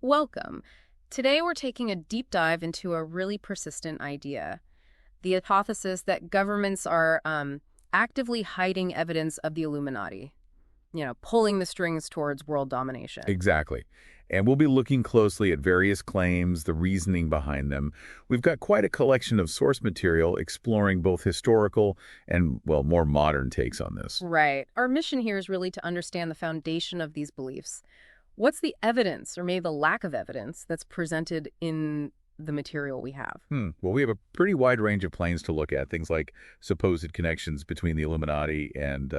Welcome. Today we're taking a deep dive into a really persistent idea, the hypothesis that governments are actively hiding evidence of the Illuminati, pulling the strings towards world domination. Exactly. And we'll be looking closely at various claims, the reasoning behind them. We've got quite a collection of source material exploring both historical and, well, more modern takes on this. Right. Our mission here is really to understand the foundation of these beliefs. What's the evidence, or maybe the lack of evidence, that's presented in the material we have? Well, we have a pretty wide range of claims to look at, things like supposed connections between the Illuminati and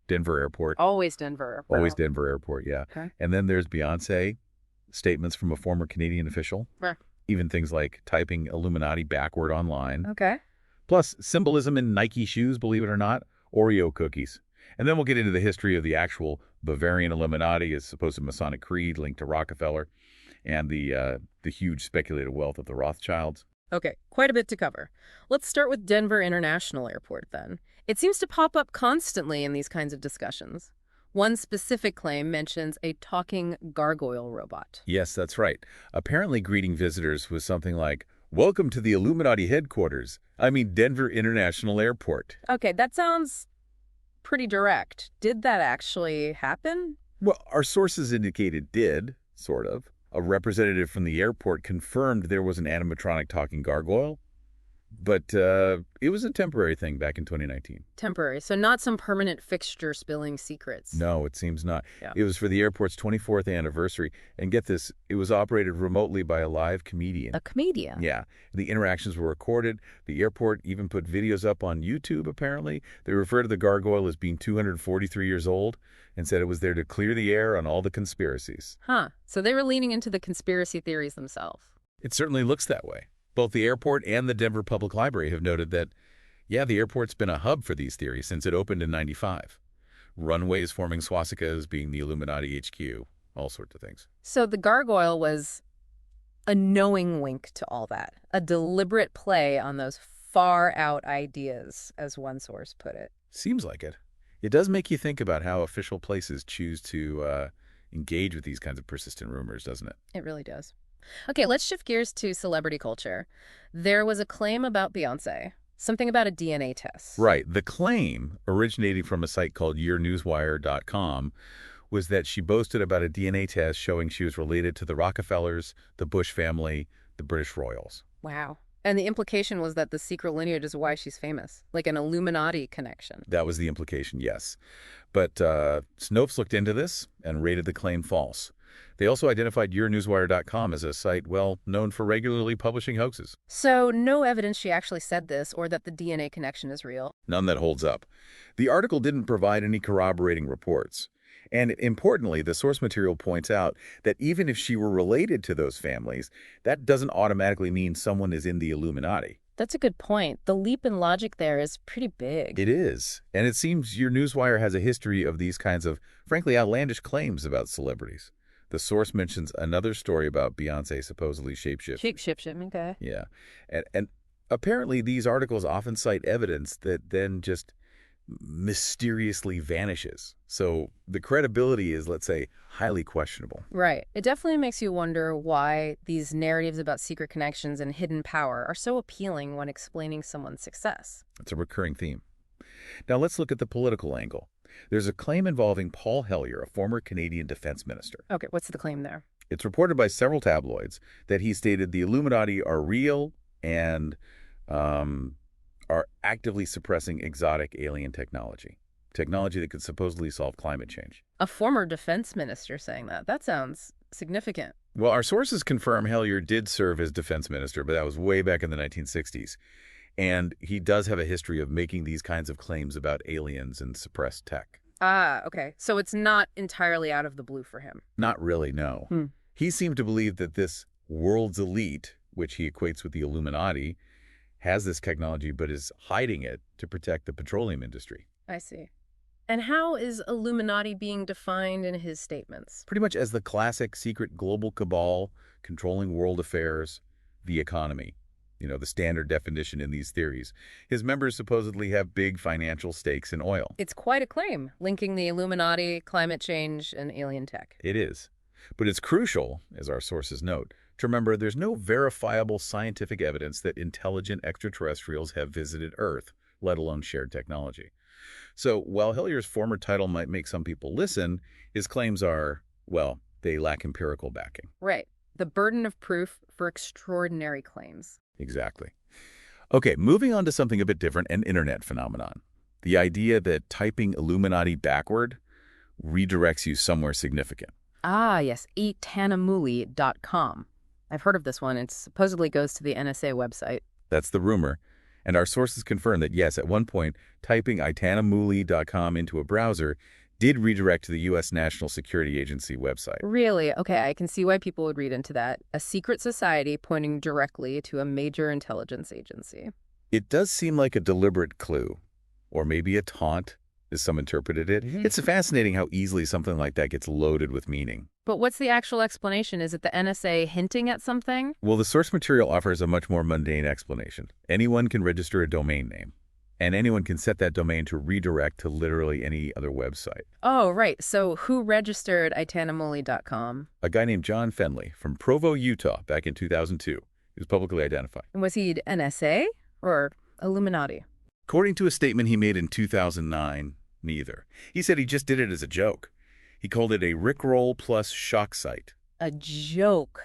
Denver Airport. Always Denver Airport. Always Denver Airport, yeah. Okay. And then there's Beyoncé, statements from a former Canadian official, even things like typing Illuminati backward online. Okay. Plus symbolism in Nike shoes, believe it or not, Oreo cookies. And then we'll get into the history of the actual Bavarian Illuminati as supposed to Masonic creed linked to Rockefeller and the huge speculative wealth of the Rothschilds. Okay, quite a bit to cover. Let's start with Denver International Airport then. It seems to pop up constantly in these kinds of discussions. One specific claim mentions a talking gargoyle robot. Yes, that's right. Apparently greeting visitors with something like, "Welcome to the Illuminati headquarters. Denver International Airport." Okay, that sounds pretty direct. Did that actually happen? Well, our sources indicate it did, sort of. A representative from the airport confirmed there was an animatronic talking gargoyle, but it was a temporary thing back in 2019. Temporary, so not some permanent fixture spilling secrets. No, it seems not. Yeah. It was for the airport's 24th anniversary. And get this, it was operated remotely by a live comedian. A comedian? Yeah. The interactions were recorded. The airport even put videos up on YouTube, apparently. They refer to the gargoyle as being 243 years old and said it was there to clear the air on all the conspiracies. Huh. So they were leaning into the conspiracy theories themselves. It certainly looks that way. Both the airport and the Denver Public Library have noted that, yeah, the airport's been a hub for these theories since it opened in '95. Runways forming swastikas being the Illuminati HQ, all sorts of things. So the gargoyle was a knowing wink to all that, a deliberate play on those far-out ideas, as one source put it. Seems like it. It does make you think about how official places choose to engage with these kinds of persistent rumors, doesn't it? It really does. Okay, let's shift gears to celebrity culture. There was a claim about Beyoncé, something about a DNA test. Right. The claim, originating from a site called yournewswire.com, was that she boasted about a DNA test showing she was related to the Rockefellers, the Bush family, the British royals. Wow. And the implication was that the secret lineage is why she's famous, like an Illuminati connection. That was the implication, yes. But Snopes looked into this and rated the claim false. They also identified yournewswire.com as a site, well, known for regularly publishing hoaxes. So no evidence she actually said this or that the DNA connection is real? None that holds up. The article didn't provide any corroborating reports. And importantly, the source material points out that even if she were related to those families, that doesn't automatically mean someone is in the Illuminati. That's a good point. The leap in logic there is pretty big. It is. And it seems your newswire has a history of these kinds of, frankly, outlandish claims about celebrities. The source mentions another story about Beyoncé supposedly shapeshifting. Shapeshifting, okay. Yeah. And apparently these articles often cite evidence that then just mysteriously vanishes. So the credibility is, let's say, highly questionable. Right. It definitely makes you wonder why these narratives about secret connections and hidden power are so appealing when explaining someone's success. It's a recurring theme. Now let's look at the political angle. There's a claim involving Paul Hellyer, a former Canadian defense minister. Okay, what's the claim there? It's reported by several tabloids that he stated the Illuminati are real and are actively suppressing exotic alien technology that could supposedly solve climate change. A former defense minister saying that. That sounds significant. Well, our sources confirm Hellyer did serve as defense minister, but that was way back in the 1960s. And he does have a history of making these kinds of claims about aliens and suppressed tech. Ah, okay. So it's not entirely out of the blue for him. Not really, no. He seemed to believe that this world's elite, which he equates with the Illuminati, has this technology but is hiding it to protect the petroleum industry. I see. And how is Illuminati being defined in his statements? Pretty much as the classic secret global cabal controlling world affairs, the economy. The standard definition in these theories. His members supposedly have big financial stakes in oil. It's quite a claim, linking the Illuminati, climate change, and alien tech. It is. But it's crucial, as our sources note, to remember there's no verifiable scientific evidence that intelligent extraterrestrials have visited Earth, let alone shared technology. So while Hillier's former title might make some people listen, his claims are, well, they lack empirical backing. Right. The burden of proof for extraordinary claims. Exactly. Okay, moving on to something a bit different, an internet phenomenon. The idea that typing Illuminati backward redirects you somewhere significant. Ah, yes, eattanamuli.com. I've heard of this one. It supposedly goes to the NSA website. That's the rumor. And our sources confirm that, yes, at one point, typing eattanamuli.com into a browser did redirect to the U.S. National Security Agency website. Really? Okay, I can see why people would read into that. A secret society pointing directly to a major intelligence agency. It does seem like a deliberate clue, or maybe a taunt, as some interpreted it. It's fascinating how easily something like that gets loaded with meaning. But what's the actual explanation? Is it the NSA hinting at something? Well, the source material offers a much more mundane explanation. Anyone can register a domain name, and anyone can set that domain to redirect to literally any other website. Oh, right. So who registered eattanamuli.com? A guy named John Fenley from Provo, Utah, back in 2002. He was publicly identified. And was he NSA or Illuminati? According to a statement he made in 2009, neither. He said he just did it as a joke. He called it a Rickroll plus shock site. A joke?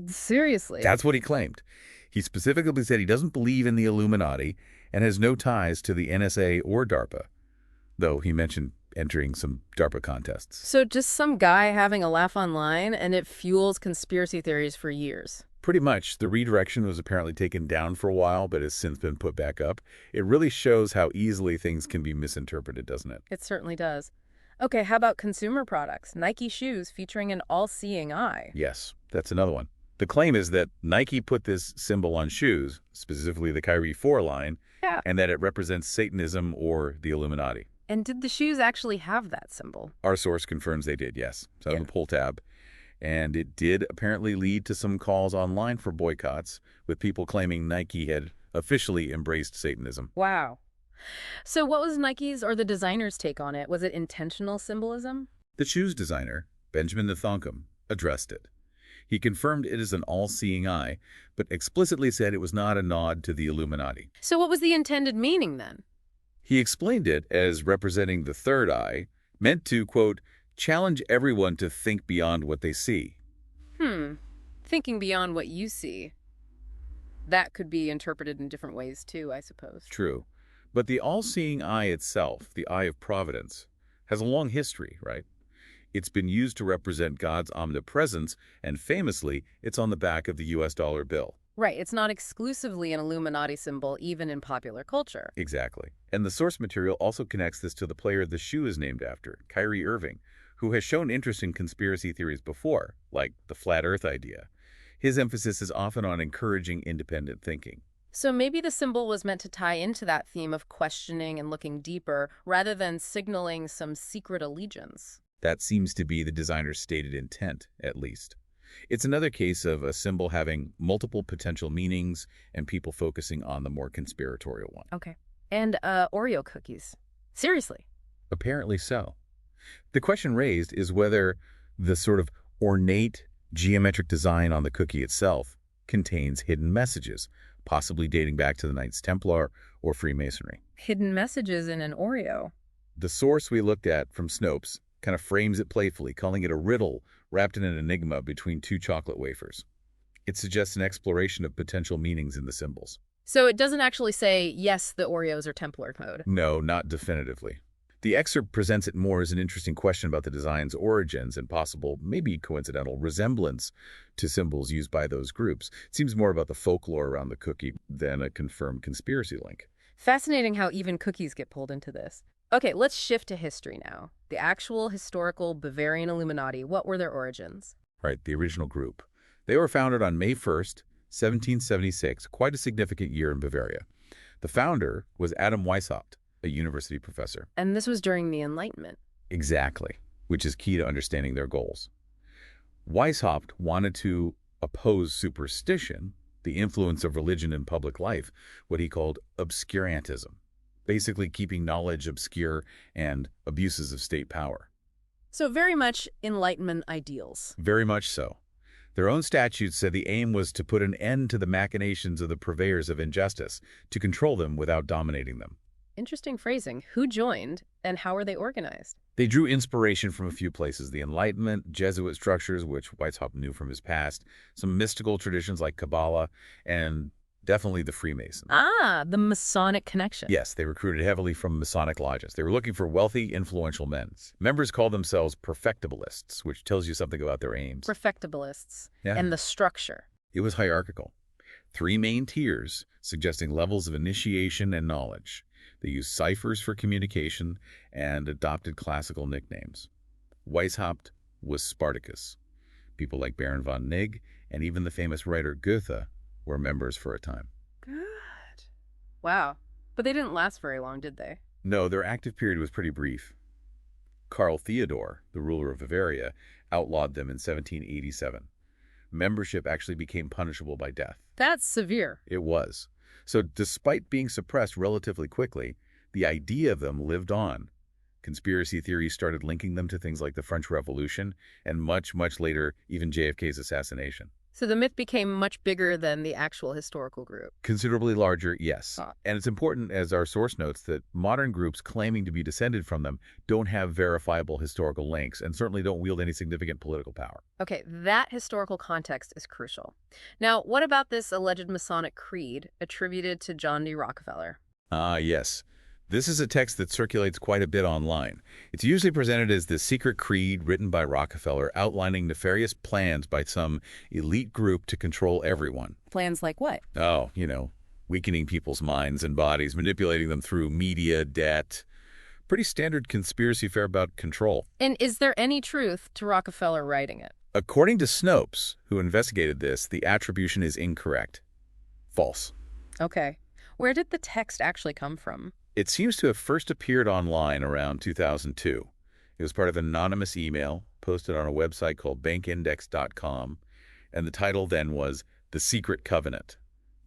Seriously? That's what he claimed. He specifically said he doesn't believe in the Illuminati and has no ties to the NSA or DARPA, though he mentioned entering some DARPA contests. So just some guy having a laugh online, and it fuels conspiracy theories for years. Pretty much. The redirection was apparently taken down for a while, but has since been put back up. It really shows how easily things can be misinterpreted, doesn't it? It certainly does. Okay, how about consumer products? Nike shoes featuring an all-seeing eye. Yes, that's another one. The claim is that Nike put this symbol on shoes, specifically the Kyrie 4 line, and that it represents Satanism or the Illuminati. And did the shoes actually have that symbol? Our source confirms they did, yes. It's on the pull tab. And it did apparently lead to some calls online for boycotts, with people claiming Nike had officially embraced Satanism. Wow. So what was Nike's or the designer's take on it? Was it intentional symbolism? The shoes designer, Benjamin Nthonkum, addressed it. He confirmed it is an all-seeing eye, but explicitly said it was not a nod to the Illuminati. So what was the intended meaning then? He explained it as representing the third eye, meant to, quote, challenge everyone to think beyond what they see. Thinking beyond what you see. That could be interpreted in different ways too, I suppose. True. But the all-seeing eye itself, the eye of providence, has a long history, right? It's been used to represent God's omnipresence, and famously, it's on the back of the U.S. dollar bill. Right, it's not exclusively an Illuminati symbol, even in popular culture. Exactly. And the source material also connects this to the player the shoe is named after, Kyrie Irving, who has shown interest in conspiracy theories before, like the flat earth idea. His emphasis is often on encouraging independent thinking. So maybe the symbol was meant to tie into that theme of questioning and looking deeper, rather than signaling some secret allegiance. That seems to be the designer's stated intent, at least. It's another case of a symbol having multiple potential meanings and people focusing on the more conspiratorial one. Okay. And Oreo cookies. Seriously? Apparently so. The question raised is whether the sort of ornate geometric design on the cookie itself contains hidden messages, possibly dating back to the Knights Templar or Freemasonry. Hidden messages in an Oreo. The source we looked at from Snopes kind of frames it playfully, calling it a riddle wrapped in an enigma between two chocolate wafers. It suggests an exploration of potential meanings in the symbols. So it doesn't actually say, yes, the Oreos are Templar code. No, not definitively. The excerpt presents it more as an interesting question about the design's origins and possible, maybe coincidental, resemblance to symbols used by those groups. It seems more about the folklore around the cookie than a confirmed conspiracy link. Fascinating how even cookies get pulled into this. Okay, let's shift to history now. The actual historical Bavarian Illuminati, what were their origins? Right, the original group. They were founded on May 1st, 1776, quite a significant year in Bavaria. The founder was Adam Weishaupt, a university professor. And this was during the Enlightenment. Exactly, which is key to understanding their goals. Weishaupt wanted to oppose superstition, the influence of religion in public life, what he called obscurantism, basically keeping knowledge obscure and abuses of state power. So very much Enlightenment ideals. Very much so. Their own statutes said the aim was to put an end to the machinations of the purveyors of injustice, to control them without dominating them. Interesting phrasing. Who joined, and how were they organized? They drew inspiration from a few places: the Enlightenment, Jesuit structures, which Weishaupt knew from his past, some mystical traditions like Kabbalah, and definitely the Freemasons. Ah, the Masonic connection. Yes, they recruited heavily from Masonic lodges. They were looking for wealthy, influential men. Members called themselves perfectibilists, which tells you something about their aims. Perfectibilists. Yeah. And the structure. It was hierarchical. 3 main tiers, suggesting levels of initiation and knowledge. They used ciphers for communication and adopted classical nicknames. Weishaupt was Spartacus. People like Baron von Nigg and even the famous writer Goethe were members for a time. Good. Wow. But they didn't last very long, did they? No, their active period was pretty brief. Karl Theodor, the ruler of Bavaria, outlawed them in 1787. Membership actually became punishable by death. That's severe. It was. So despite being suppressed relatively quickly, the idea of them lived on. Conspiracy theories started linking them to things like the French Revolution and much, much later, even JFK's assassination. So the myth became much bigger than the actual historical group. Considerably larger, yes. And it's important, as our source notes, that modern groups claiming to be descended from them don't have verifiable historical links and certainly don't wield any significant political power. Okay, that historical context is crucial. Now, what about this alleged Masonic creed attributed to John D. Rockefeller? Yes. This is a text that circulates quite a bit online. It's usually presented as the secret creed written by Rockefeller, outlining nefarious plans by some elite group to control everyone. Plans like what? Oh, weakening people's minds and bodies, manipulating them through media, debt. Pretty standard conspiracy fare about control. And is there any truth to Rockefeller writing it? According to Snopes, who investigated this, the attribution is incorrect. False. Okay. Where did the text actually come from? It seems to have first appeared online around 2002. It was part of an anonymous email posted on a website called bankindex.com, and the title then was The Secret Covenant.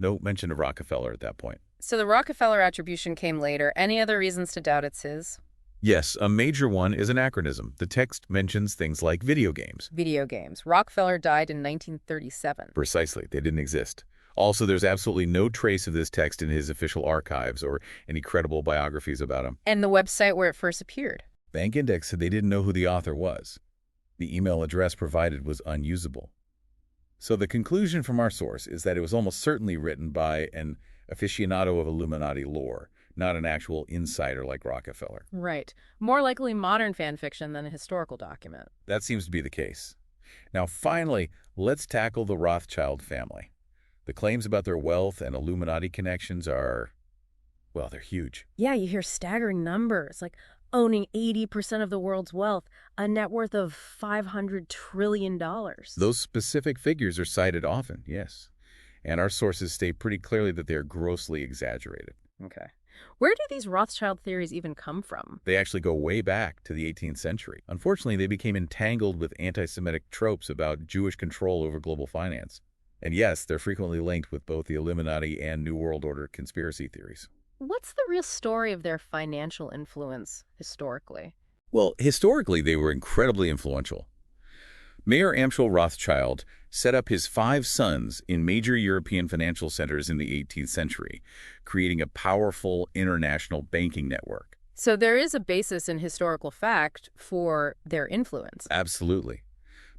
No mention of Rockefeller at that point. So the Rockefeller attribution came later. Any other reasons to doubt it's his? Yes, a major one is anachronism. The text mentions things like video games. Video games. Rockefeller died in 1937. Precisely. They didn't exist. Also, there's absolutely no trace of this text in his official archives or any credible biographies about him. And the website where it first appeared? Bank Index said they didn't know who the author was. The email address provided was unusable. So the conclusion from our source is that it was almost certainly written by an aficionado of Illuminati lore, not an actual insider like Rockefeller. Right. More likely modern fan fiction than a historical document. That seems to be the case. Now, finally, let's tackle the Rothschild family. The claims about their wealth and Illuminati connections are, well, they're huge. Yeah, you hear staggering numbers, like owning 80% of the world's wealth, a net worth of $500 trillion. Those specific figures are cited often, yes. And our sources state pretty clearly that they are grossly exaggerated. Okay. Where do these Rothschild theories even come from? They actually go way back to the 18th century. Unfortunately, they became entangled with anti-Semitic tropes about Jewish control over global finance. And yes, they're frequently linked with both the Illuminati and New World Order conspiracy theories. What's the real story of their financial influence historically? Well, historically, they were incredibly influential. Mayer Amschel Rothschild set up his 5 sons in major European financial centers in the 18th century, creating a powerful international banking network. So there is a basis in historical fact for their influence. Absolutely.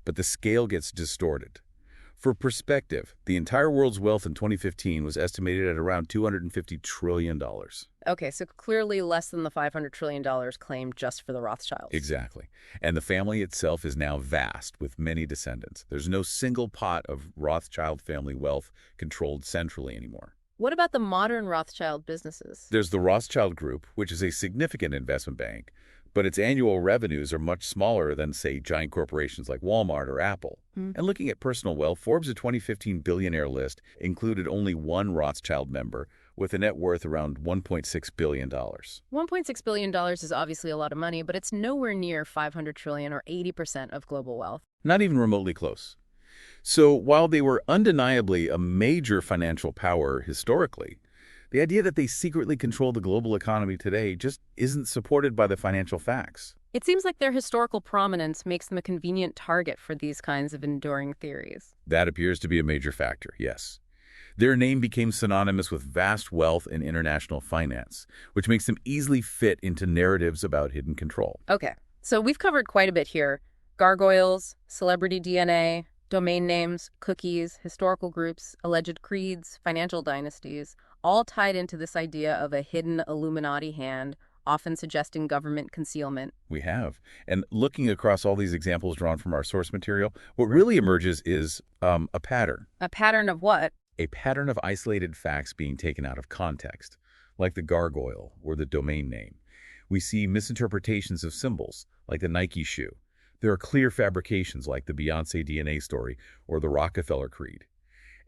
But the scale gets distorted. For perspective, the entire world's wealth in 2015 was estimated at around $250 trillion. Okay, so clearly less than the $500 trillion claimed just for the Rothschilds. Exactly. And the family itself is now vast, with many descendants. There's no single pot of Rothschild family wealth controlled centrally anymore. What about the modern Rothschild businesses? There's the Rothschild Group, which is a significant investment bank, but its annual revenues are much smaller than, say, giant corporations like Walmart or Apple. And looking at personal wealth, Forbes' 2015 billionaire list included only one Rothschild member with a net worth around $1.6 billion. $1.6 billion is obviously a lot of money, but it's nowhere near $500 trillion or 80% of global wealth. Not even remotely close. So while they were undeniably a major financial power historically, the idea that they secretly control the global economy today just isn't supported by the financial facts. It seems like their historical prominence makes them a convenient target for these kinds of enduring theories. That appears to be a major factor, yes. Their name became synonymous with vast wealth and international finance, which makes them easily fit into narratives about hidden control. Okay, so we've covered quite a bit here. Gargoyles, celebrity DNA, domain names, cookies, historical groups, alleged creeds, financial dynasties, all tied into this idea of a hidden Illuminati hand, often suggesting government concealment. We have. And looking across all these examples drawn from our source material, what really emerges is a pattern. A pattern of what? A pattern of isolated facts being taken out of context, like the gargoyle or the domain name. We see misinterpretations of symbols, like the Nike shoe. There are clear fabrications, like the Beyoncé DNA story or the Rockefeller Creed.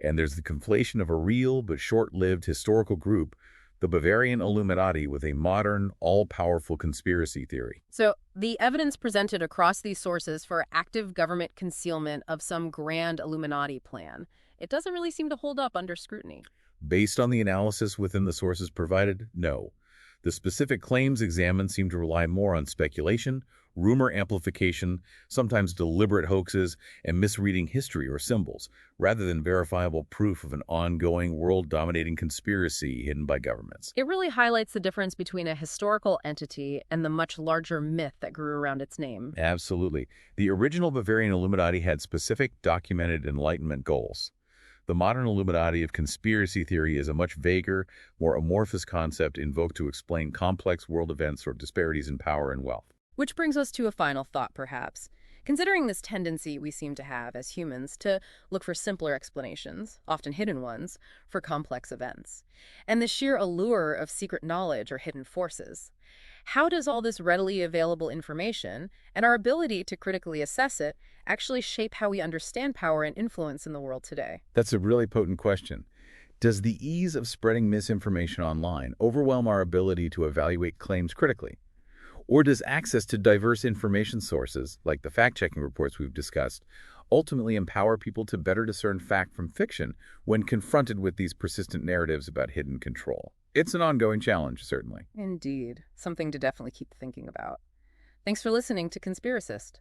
And there's the conflation of a real but short-lived historical group, the Bavarian Illuminati, with a modern, all-powerful conspiracy theory. So the evidence presented across these sources for active government concealment of some grand Illuminati plan, it doesn't really seem to hold up under scrutiny. Based on the analysis within the sources provided, no. The specific claims examined seem to rely more on speculation, rumor amplification, sometimes deliberate hoaxes, and misreading history or symbols, rather than verifiable proof of an ongoing world-dominating conspiracy hidden by governments. It really highlights the difference between a historical entity and the much larger myth that grew around its name. Absolutely. The original Bavarian Illuminati had specific, documented Enlightenment goals. The modern Illuminati of conspiracy theory is a much vaguer, more amorphous concept invoked to explain complex world events or disparities in power and wealth. Which brings us to a final thought, perhaps. Considering this tendency we seem to have as humans to look for simpler explanations, often hidden ones, for complex events, and the sheer allure of secret knowledge or hidden forces, how does all this readily available information and our ability to critically assess it actually shape how we understand power and influence in the world today? That's a really potent question. Does the ease of spreading misinformation online overwhelm our ability to evaluate claims critically? Or does access to diverse information sources, like the fact-checking reports we've discussed, ultimately empower people to better discern fact from fiction when confronted with these persistent narratives about hidden control? It's an ongoing challenge, certainly. Indeed. Something to definitely keep thinking about. Thanks for listening to Conspiracist.